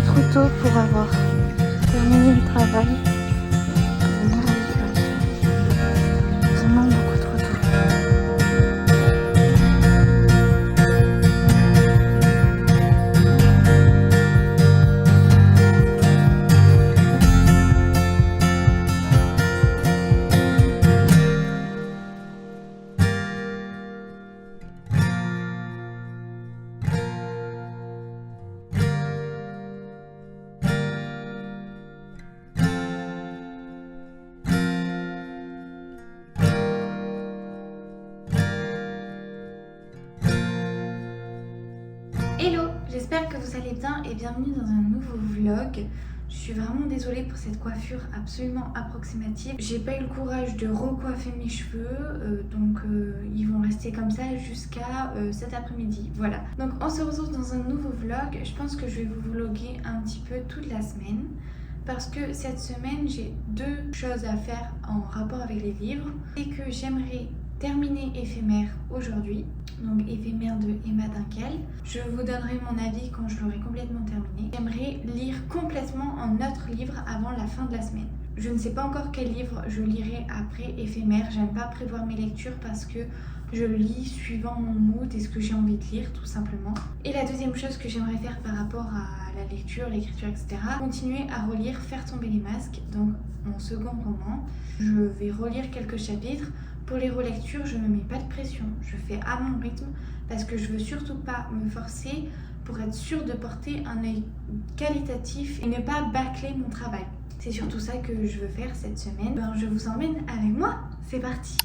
trop tôt pour avoir terminé le travail. Vraiment beaucoup trop tôt. Hello, j'espère que vous allez bien et bienvenue dans un nouveau vlog. Je suis vraiment désolée pour cette coiffure absolument approximative. J'ai pas eu le courage de recoiffer mes cheveux, donc ils vont rester comme ça jusqu'à cet après-midi. Voilà. Donc on se retrouve dans un nouveau vlog. Je pense que je vais vous vlogger un petit peu toute la semaine. Parce que cette semaine, j'ai deux choses à faire en rapport avec les livres. Et que j'aimerais terminer Éphémère aujourd'hui, donc Éphémère de Emma Dunkel. Je vous donnerai mon avis quand je l'aurai complètement terminé. J'aimerais lire complètement un autre livre avant la fin de la semaine. Je ne sais pas encore quel livre je lirai après Éphémère. J'aime pas prévoir mes lectures parce que je lis suivant mon mood et ce que j'ai envie de lire tout simplement. Et la deuxième chose que j'aimerais faire par rapport à la lecture, l'écriture, etc. Continuer à relire Faire tomber les masques, donc mon second roman. Je vais relire quelques chapitres. Pour les relectures, je ne me mets pas de pression. Je fais à mon rythme parce que je veux surtout pas me forcer pour être sûre de porter un œil qualitatif et ne pas bâcler mon travail. C'est surtout ça que je veux faire cette semaine. Je vous emmène avec moi. C'est parti!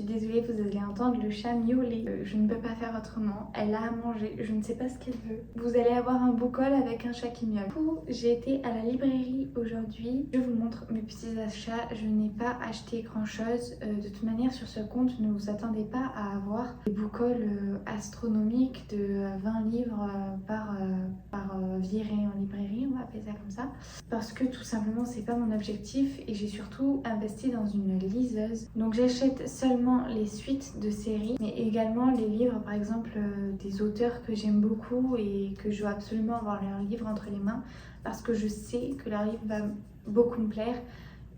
Désolée, vous allez entendre le chat miauler. Je ne peux pas faire autrement. Elle a à manger, je ne sais pas ce qu'elle veut. Vous allez avoir un beau col avec un chat qui miaule. Du coup, j'ai été à la librairie aujourd'hui. Je vous montre mes petits achats. Je n'ai pas acheté grand chose. De toute manière, sur ce compte, ne vous attendez pas à avoir des boucoles astronomiques de 20 livres par virée en librairie, on va appeler ça comme ça. Parce que tout simplement, c'est pas mon objectif et j'ai surtout investi dans une liseuse. Donc j'achète seulement les suites de séries, mais également les livres, par exemple des auteurs que j'aime beaucoup et que je veux absolument avoir leur livre entre les mains parce que je sais que leur livre va beaucoup me plaire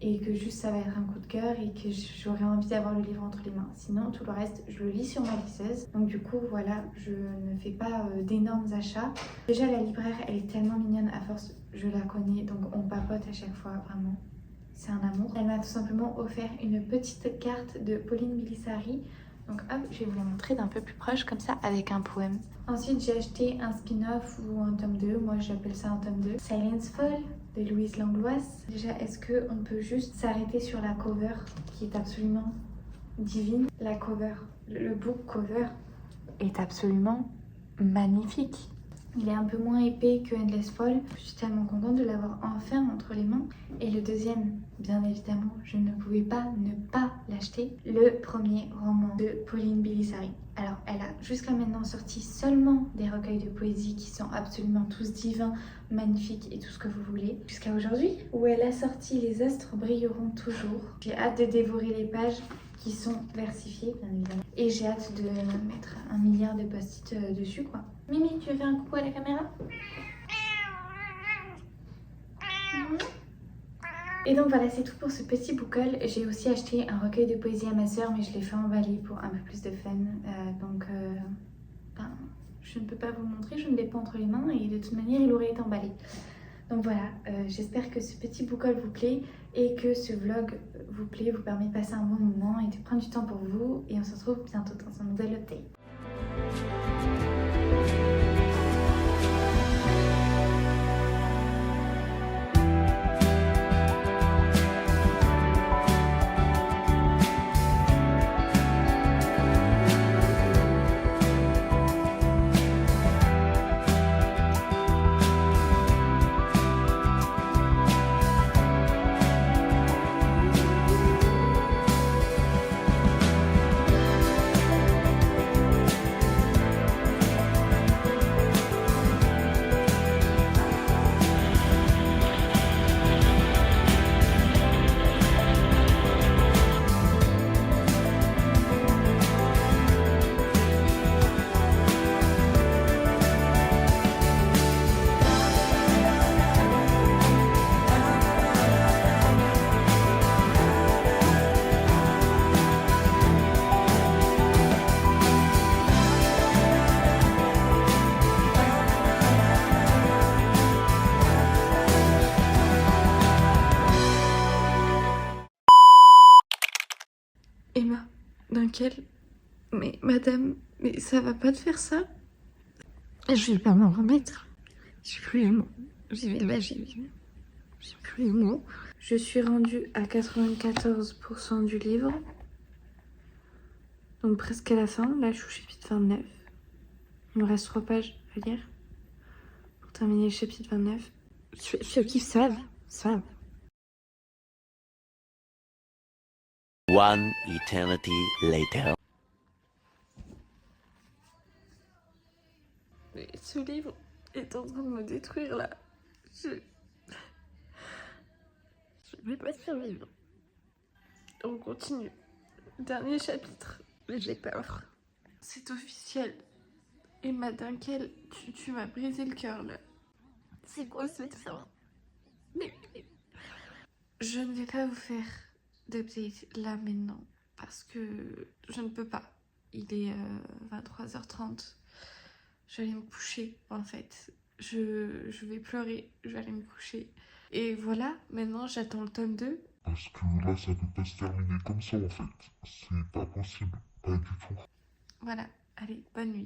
et que juste ça va être un coup de cœur et que j'aurais envie d'avoir le livre entre les mains. Sinon tout le reste je le lis sur ma liseuse. Donc du coup voilà, je ne fais pas d'énormes achats. Déjà la libraire elle est tellement mignonne, à force je la connais donc on papote à chaque fois vraiment. C'est un amour. Elle m'a tout simplement offert une petite carte de Pauline Bilisari. Donc hop, je vais vous la montrer d'un peu plus proche comme ça avec un poème. Ensuite j'ai acheté un spin-off ou un tome 2, moi j'appelle ça un tome 2. Silence Fall de Louise Langlois. Déjà est-ce qu'on peut juste s'arrêter sur la cover qui est absolument divine. La cover, le book cover est absolument magnifique. Il est un peu moins épais que Endless Fall. Je suis tellement contente de l'avoir enfin entre les mains. Et le deuxième, bien évidemment, je ne pouvais pas ne pas l'acheter. Le premier roman de Pauline Bilisari. Alors, elle a jusqu'à maintenant sorti seulement des recueils de poésie qui sont absolument tous divins, magnifiques et tout ce que vous voulez. Jusqu'à aujourd'hui, où elle a sorti Les astres brilleront toujours. J'ai hâte de dévorer les pages qui sont versifiées, bien évidemment. Et j'ai hâte de mettre 1 milliard de post-it dessus, quoi. Mimi, tu veux faire un coucou à la caméra? Et donc voilà, c'est tout pour ce petit book haul. J'ai aussi acheté un recueil de poésie à ma soeur, mais je l'ai fait emballer pour un peu plus de fun. Ben, je ne peux pas vous le montrer, je ne l'ai pas entre les mains et de toute manière il aurait été emballé. Donc voilà, j'espère que ce petit book haul vous plaît et que ce vlog vous plaît, vous permet de passer un bon moment et de prendre du temps pour vous. Et on se retrouve bientôt dans un nouvel update. Emma, Dunkel, mais madame, mais ça va pas de faire ça? Je vais pas m'en remettre. J'ai plus les mots. J'ai plus les mots. Je suis rendue à 94% du livre. Donc presque à la fin. Là, je suis au chapitre 29. Il me reste 3 pages à lire pour terminer le chapitre 29. Je kiffe ça. One eternity later. Mais ce livre est en train de me détruire là. Je vais pas survivre. On continue. Dernier chapitre. Mais j'ai peur. C'est officiel. Emma Dunkel, tu m'as brisé le cœur là. C'est quoi cette fin? Mais... Je ne vais pas vous faire d'update là maintenant parce que je ne peux pas. Il est 23h30. Je vais aller me coucher en fait. Je vais pleurer, je vais aller me coucher. Et voilà, maintenant j'attends le tome 2. Parce que là, ça peut pas se terminer comme ça en fait. C'est pas possible, pas du tout. Voilà, allez, bonne nuit.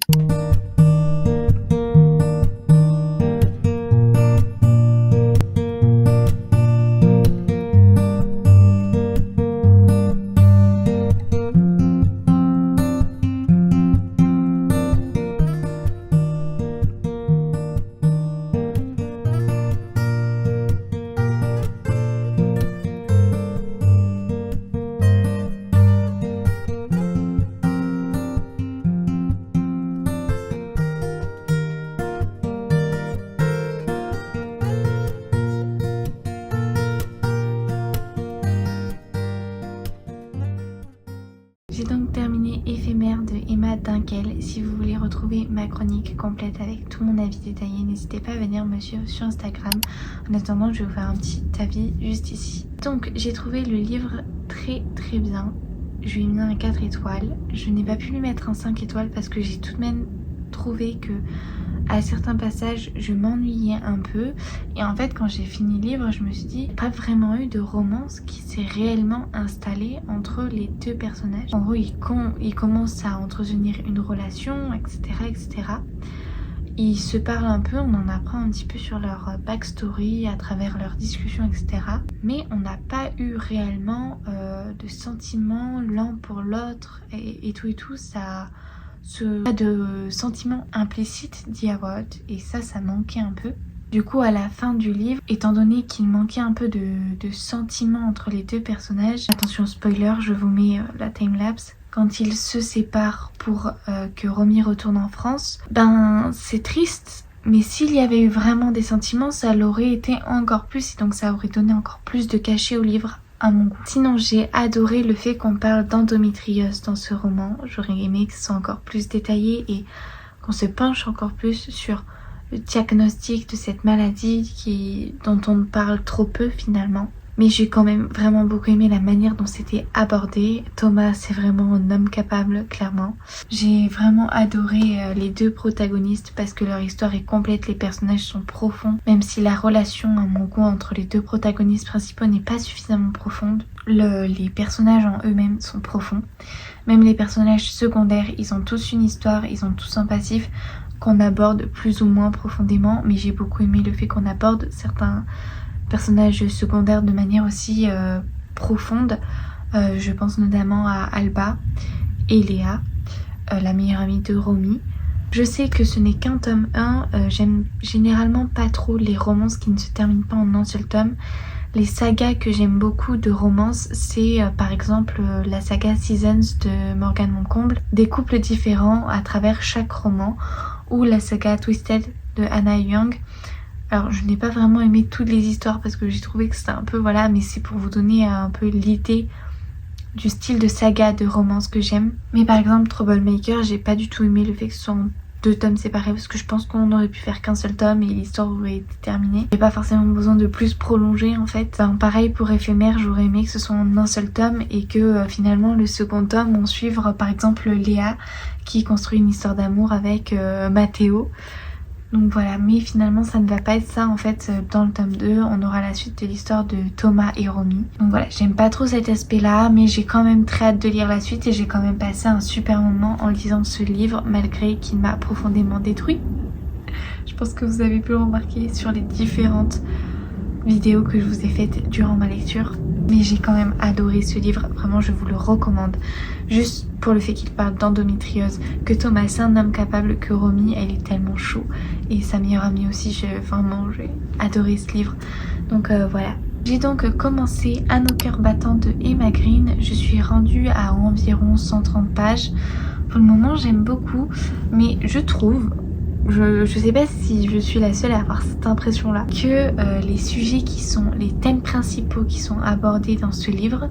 J'ai donc terminé Éphémère de Emma Dunkel. Si vous voulez retrouver ma chronique complète avec tout mon avis détaillé, n'hésitez pas à venir me suivre sur Instagram. En attendant, je vais vous faire un petit avis juste ici. Donc, j'ai trouvé le livre très bien. Je lui ai mis un 4 étoiles. Je n'ai pas pu lui mettre un 5 étoiles parce que j'ai tout de même trouvé que à certains passages je m'ennuyais un peu et en fait quand j'ai fini le livre je me suis dit il n'y a pas vraiment eu de romance qui s'est réellement installée entre les deux personnages. En gros ils commencent à entretenir une relation etc. Ils se parlent un peu, on en apprend un petit peu sur leur backstory à travers leurs discussions etc. Mais on n'a pas eu réellement de sentiments l'un pour l'autre et tout ça... Pas de sentiments implicites d'y avoir et ça manquait un peu. Du coup à la fin du livre, étant donné qu'il manquait un peu de sentiments entre les deux personnages, attention spoiler, je vous mets la timelapse, quand ils se séparent pour que Romy retourne en France, ben c'est triste, mais s'il y avait eu vraiment des sentiments, ça l'aurait été encore plus et donc ça aurait donné encore plus de cachet au livre à mon goût. Sinon j'ai adoré le fait qu'on parle d'endométriose dans ce roman. J'aurais aimé que ce soit encore plus détaillé et qu'on se penche encore plus sur le diagnostic de cette maladie dont on parle trop peu finalement. Mais j'ai quand même vraiment beaucoup aimé la manière dont c'était abordé. Thomas, c'est vraiment un homme capable, clairement. J'ai vraiment adoré les deux protagonistes parce que leur histoire est complète, les personnages sont profonds. Même si la relation, à mon goût, entre les deux protagonistes principaux n'est pas suffisamment profonde, les personnages en eux-mêmes sont profonds. Même les personnages secondaires, ils ont tous une histoire, ils ont tous un passif qu'on aborde plus ou moins profondément. Mais j'ai beaucoup aimé le fait qu'on aborde certains personnages secondaires de manière aussi profonde. Je pense notamment à Alba et Léa, la meilleure amie de Romy. Je sais que ce n'est qu'un tome 1, j'aime généralement pas trop les romances qui ne se terminent pas en un seul tome. Les sagas que j'aime beaucoup de romances, c'est par exemple la saga Seasons de Morgane Moncomble, des couples différents à travers chaque roman, ou la saga Twisted de Hannah Young. Alors je n'ai pas vraiment aimé toutes les histoires parce que j'ai trouvé que c'était un peu voilà, mais c'est pour vous donner un peu l'idée du style de saga de romance que j'aime. Mais par exemple Troublemaker, j'ai pas du tout aimé le fait que ce soit en 2 tomes séparés parce que je pense qu'on aurait pu faire qu'un seul tome et l'histoire aurait été terminée. J'ai pas forcément besoin de plus prolonger en fait. Enfin, pareil pour Éphémère, j'aurais aimé que ce soit en un seul tome et que finalement le second tome on suivre par exemple Léa qui construit une histoire d'amour avec Mathéo. Donc voilà, mais finalement ça ne va pas être ça en fait. Dans le tome 2 on aura la suite de l'histoire de Thomas et Romy. Donc voilà, j'aime pas trop cet aspect là, mais j'ai quand même très hâte de lire la suite et j'ai quand même passé un super moment en lisant ce livre malgré qu'il m'a profondément détruit. Je pense que vous avez pu le remarquer sur les différentes vidéos que je vous ai faites durant ma lecture. Mais j'ai quand même adoré ce livre, vraiment je vous le recommande. Juste pour le fait qu'il parle d'endométriose, que Thomas est un homme capable, que Romy elle est tellement chaud. Et sa meilleure amie aussi, j'ai adoré ce livre. Donc voilà. J'ai donc commencé À nos cœurs battants de Emma Green. Je suis rendue à environ 130 pages. Pour le moment j'aime beaucoup, mais je trouve... Je sais pas si je suis la seule à avoir cette impression là que les sujets qui sont les thèmes principaux qui sont abordés dans ce livre,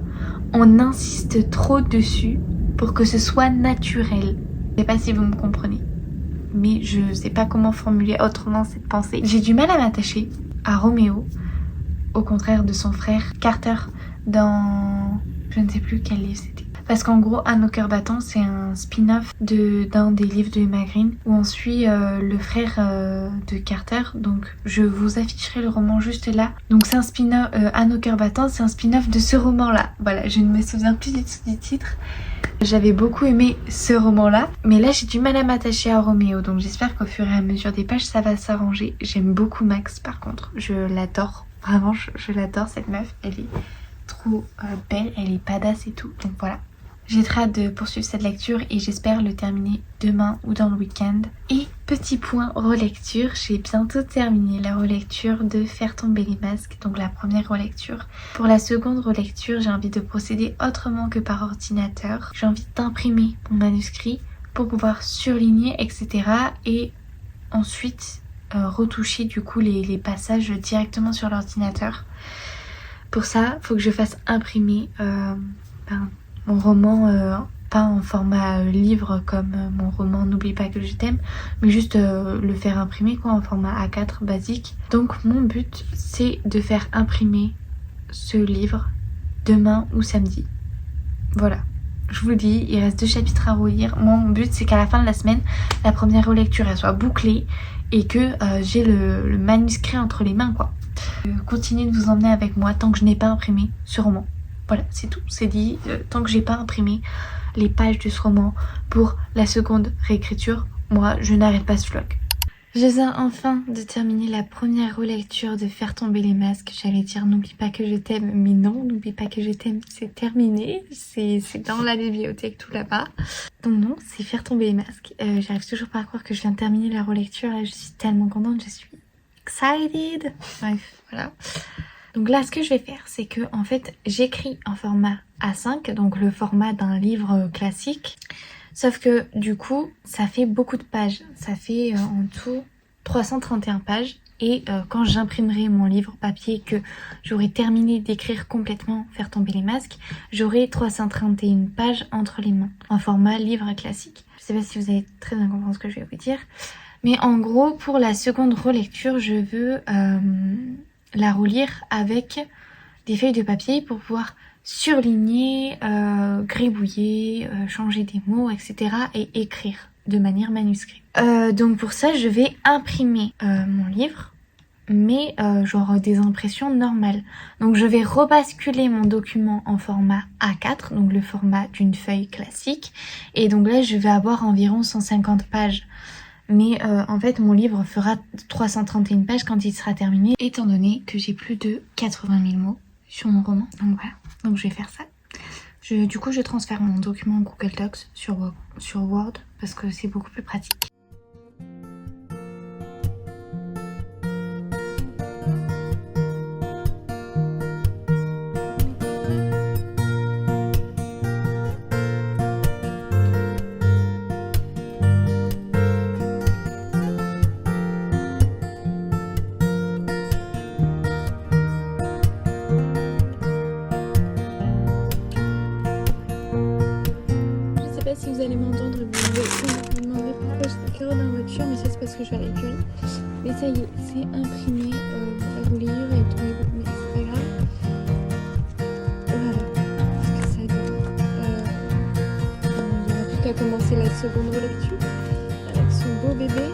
on insiste trop dessus pour que ce soit naturel. Je sais pas si vous me comprenez, mais je sais pas comment formuler autrement cette pensée. J'ai du mal à m'attacher à Roméo, au contraire de son frère Carter dans... je ne sais plus quel livre c'était. Parce qu'en gros, À nos cœurs battants, c'est un spin-off d'un des livres de Emma Green où on suit le frère de Carter. Donc je vous afficherai le roman juste là. Donc c'est un spin-off, À nos cœurs battants, c'est un spin-off de ce roman-là. Voilà, je ne me souviens plus du titre. J'avais beaucoup aimé ce roman-là, mais là j'ai du mal à m'attacher à Roméo. Donc j'espère qu'au fur et à mesure des pages, ça va s'arranger. J'aime beaucoup Max par contre, je l'adore. Vraiment, je l'adore cette meuf. Elle est trop belle, elle est badass et tout. Donc voilà. J'ai très hâte de poursuivre cette lecture et j'espère le terminer demain ou dans le week-end. Et petit point relecture, j'ai bientôt terminé la relecture de Faire tomber les masques, donc la première relecture. Pour la seconde relecture, j'ai envie de procéder autrement que par ordinateur. J'ai envie d'imprimer mon manuscrit pour pouvoir surligner, etc. Et ensuite retoucher du coup les passages directement sur l'ordinateur. Pour ça, il faut que je fasse imprimer mon roman, pas en format livre comme mon roman N'oublie pas que je t'aime, mais juste le faire imprimer quoi, en format A4 basique. Donc mon but c'est de faire imprimer ce livre demain ou samedi. Voilà, je vous le dis, il reste 2 chapitres à relire. Moi mon but c'est qu'à la fin de la semaine, la première relecture elle soit bouclée et que j'ai le manuscrit entre les mains quoi. Continuez de vous emmener avec moi tant que je n'ai pas imprimé ce roman. Voilà, c'est tout, c'est dit. Tant que j'ai pas imprimé les pages de ce roman pour la seconde réécriture, moi je n'arrête pas ce vlog. Je viens enfin de terminer la première relecture de Faire tomber les masques. J'allais dire N'oublie pas que je t'aime, mais non, N'oublie pas que je t'aime, c'est terminé. C'est dans la bibliothèque tout là-bas. Donc non, c'est Faire tomber les masques. J'arrive toujours pas à croire que je viens de terminer la relecture. Là, je suis tellement contente, je suis excited. Bref, voilà. Donc là, ce que je vais faire, c'est que en fait, j'écris en format A5, donc le format d'un livre classique. Sauf que du coup, ça fait beaucoup de pages. Ça fait en tout 331 pages. Et quand j'imprimerai mon livre papier, que j'aurai terminé d'écrire complètement Faire tomber les masques, j'aurai 331 pages entre les mains, en format livre classique. Je sais pas si vous avez très bien compris ce que je vais vous dire. Mais en gros, pour la seconde relecture, je veux... la relire avec des feuilles de papier pour pouvoir surligner, gribouiller, changer des mots, etc. et écrire de manière manuscrite. Donc pour ça, je vais imprimer mon livre, mais genre des impressions normales. Donc je vais rebasculer mon document en format A4, donc le format d'une feuille classique. Et donc là, je vais avoir environ 150 pages. Mais en fait, mon livre fera 331 pages quand il sera terminé, étant donné que j'ai plus de 80 000 mots sur mon roman. Donc voilà, donc je vais faire ça. Du coup, je transfère mon document Google Docs sur Word parce que c'est beaucoup plus pratique. Si vous allez m'entendre, vous me demandez pourquoi j'étais carreau dans la voiture, mais ça c'est parce que je vais à l'écurie. Mais ça y est, c'est imprimé, la roulis et tout, mais c'est pas grave. Voilà, parce que ça donne. Il n'y aura plus qu'à commencer la seconde relecture avec ce beau bébé.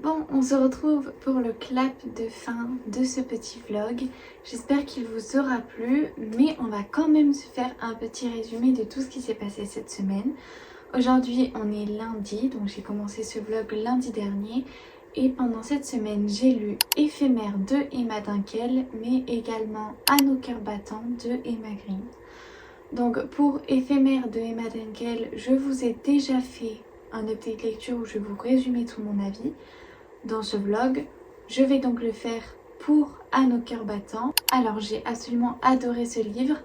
Bon, on se retrouve pour le clap de fin de ce petit vlog. J'espère qu'il vous aura plu, mais on va quand même se faire un petit résumé de tout ce qui s'est passé cette semaine. Aujourd'hui, on est lundi, donc j'ai commencé ce vlog lundi dernier. Et pendant cette semaine, j'ai lu Éphémère de Emma Dunkel, mais également À nos cœurs battants de Emma Green. Donc pour Éphémère de Emma Dunkel, je vous ai déjà fait un update lecture où je vais vous résumer tout mon avis dans ce vlog. Je vais donc le faire pour À nos cœurs battants. Alors j'ai absolument adoré ce livre.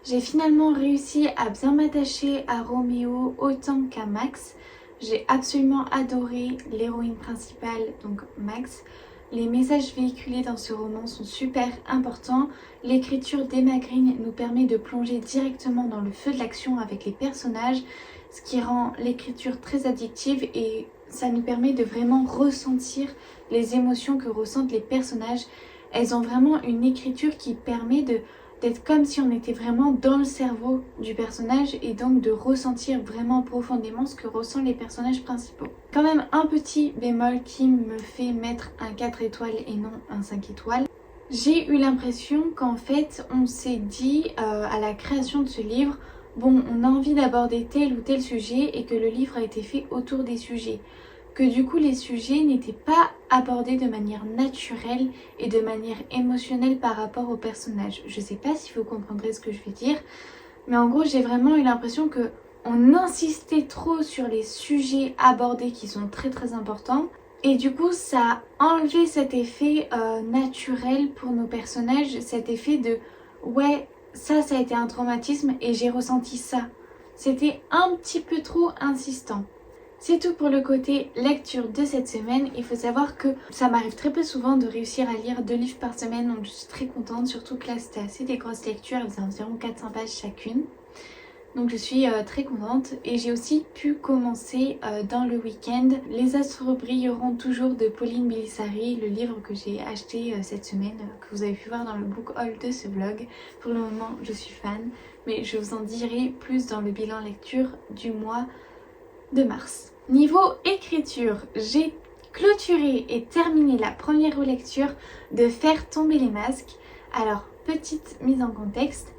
J'ai finalement réussi à bien m'attacher à Roméo autant qu'à Max. J'ai absolument adoré l'héroïne principale, donc Max. Les messages véhiculés dans ce roman sont super importants. L'écriture d'Emma Green nous permet de plonger directement dans le feu de l'action avec les personnages, ce qui rend l'écriture très addictive et ça nous permet de vraiment ressentir les émotions que ressentent les personnages. Elles ont vraiment une écriture qui permet d'être comme si on était vraiment dans le cerveau du personnage et donc de ressentir vraiment profondément ce que ressentent les personnages principaux. Quand même un petit bémol qui me fait mettre un 4 étoiles et non un 5 étoiles. J'ai eu l'impression qu'en fait on s'est dit à la création de ce livre, bon, on a envie d'aborder tel ou tel sujet et que le livre a été fait autour des sujets. Que du coup les sujets n'étaient pas abordés de manière naturelle et de manière émotionnelle par rapport aux personnages. Je sais pas si vous comprendrez ce que je vais dire, mais en gros j'ai vraiment eu l'impression que on insistait trop sur les sujets abordés qui sont très très importants. Et du coup ça a enlevé cet effet naturel pour nos personnages, cet effet de ouais, ça a été un traumatisme et j'ai ressenti ça. C'était un petit peu trop insistant. C'est tout pour le côté lecture de cette semaine. Il faut savoir que ça m'arrive très peu souvent de réussir à lire 2 livres par semaine, donc je suis très contente, surtout que là c'était assez des grosses lectures, elles faisaient environ 400 pages chacune. Donc je suis très contente et j'ai aussi pu commencer dans le week-end Les astres brilleront toujours de Pauline Bilisari, le livre que j'ai acheté cette semaine, que vous avez pu voir dans le book haul de ce vlog. Pour le moment je suis fan, mais je vous en dirai plus dans le bilan lecture du mois de mars. Niveau écriture, j'ai clôturé et terminé la première relecture de Faire tomber les masques. Alors petite mise en contexte,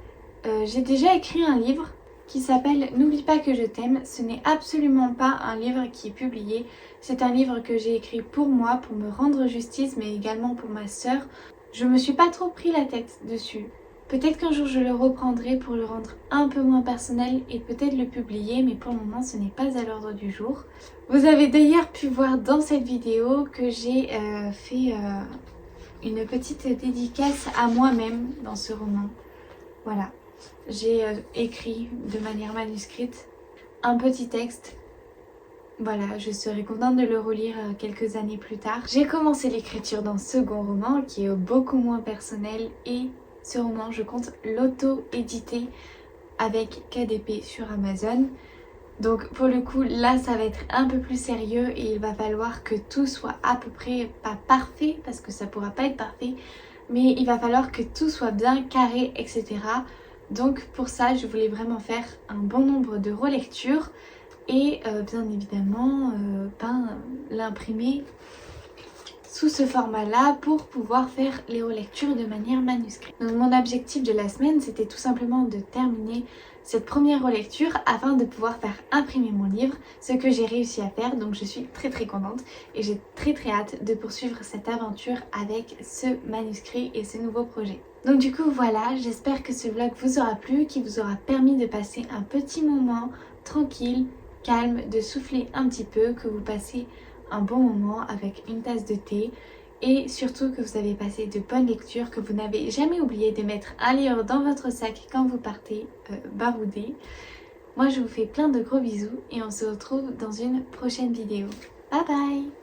j'ai déjà écrit un livre qui s'appelle N'oublie pas que je t'aime. Ce n'est absolument pas un livre qui est publié, c'est un livre que j'ai écrit pour moi, pour me rendre justice, mais également pour ma sœur. Je me suis pas trop pris la tête dessus. Peut-être qu'un jour je le reprendrai pour le rendre un peu moins personnel et peut-être le publier, mais pour le moment ce n'est pas à l'ordre du jour. Vous avez d'ailleurs pu voir dans cette vidéo que j'ai fait une petite dédicace à moi-même dans ce roman. Voilà. J'ai écrit de manière manuscrite un petit texte. Voilà, je serai contente de le relire quelques années plus tard. J'ai commencé l'écriture d'un second roman qui est beaucoup moins personnel et ce roman, je compte l'auto-éditer avec KDP sur Amazon. Donc pour le coup, là ça va être un peu plus sérieux et il va falloir que tout soit à peu près, pas parfait parce que ça pourra pas être parfait, mais il va falloir que tout soit bien carré, etc. Donc pour ça, je voulais vraiment faire un bon nombre de relectures et bien évidemment l'imprimer sous ce format-là pour pouvoir faire les relectures de manière manuscrite. Donc mon objectif de la semaine, c'était tout simplement de terminer cette première relecture afin de pouvoir faire imprimer mon livre, ce que j'ai réussi à faire, donc je suis très contente et j'ai très hâte de poursuivre cette aventure avec ce manuscrit et ce nouveau projet. Donc du coup voilà, j'espère que ce vlog vous aura plu, qu'il vous aura permis de passer un petit moment tranquille, calme, de souffler un petit peu, que vous passez un bon moment avec une tasse de thé et surtout que vous avez passé de bonnes lectures, que vous n'avez jamais oublié de mettre un livre dans votre sac quand vous partez barouder. Moi je vous fais plein de gros bisous et on se retrouve dans une prochaine vidéo. Bye bye!